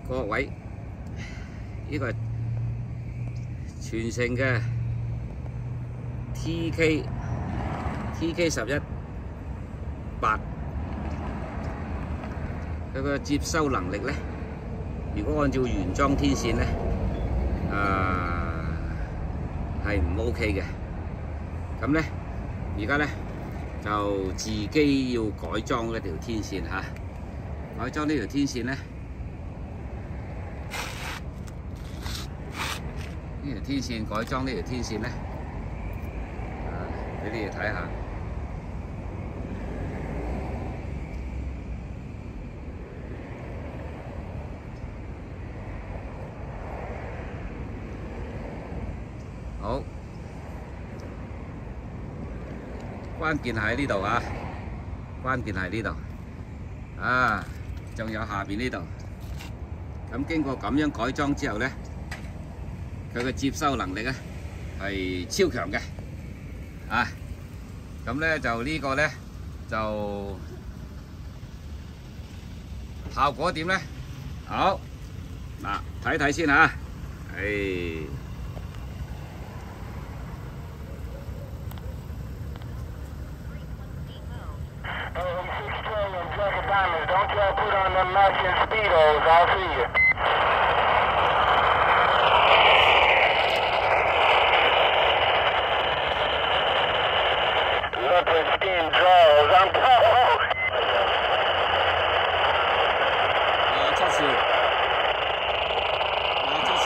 各位，呢個全程嘅 TK11-8，佢個接收能力咧，如果按照原裝天線咧，係唔 OK 嘅。咁咧，而家咧就自己要改裝一條天線嚇，改裝呢條天線咧。呢條天線改裝呢條天線咧，俾你哋睇下。好，關鍵係喺呢度啊！關鍵係呢度啊，仲有下邊呢度。咁經過咁樣改裝之後咧，佢嘅接收能力咧係超強嘅，啊，咁咧就呢個咧就效果點咧？好，嗱睇睇先嚇，7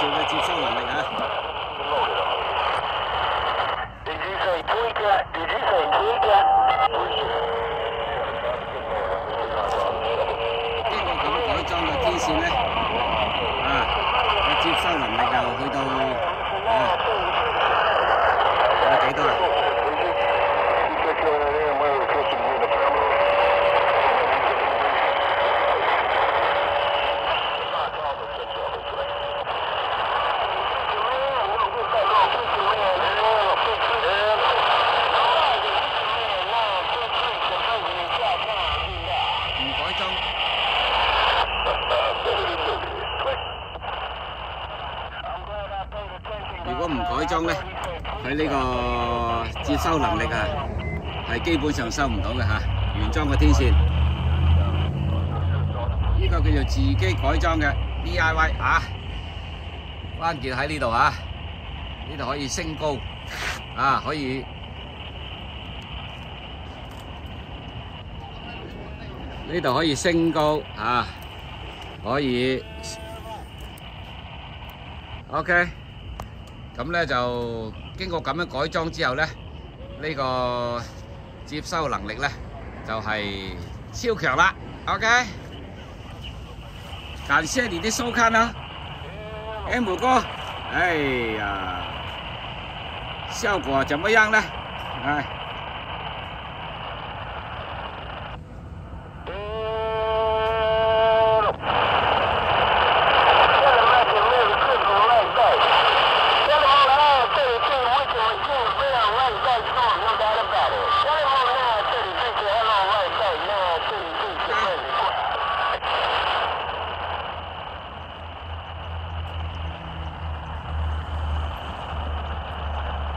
兆嘅接收能力啊！經過咁改裝嘅天線咧，個接收能力就去到幾多啊？如果唔改裝咧，佢呢個接收能力啊，係基本上收唔到嘅嚇。原裝嘅天線，呢個叫做自己改裝嘅 DIY 啊。關鍵喺呢度啊，呢度可以升高啊，可以呢度可以升高啊，可以 OK。咁咧就經過咁樣改裝之後咧，呢個接收能力咧就係超強啦。OK， 感謝你的收看啊 ，M 哥，哎呀，效果怎麼樣呢？哎。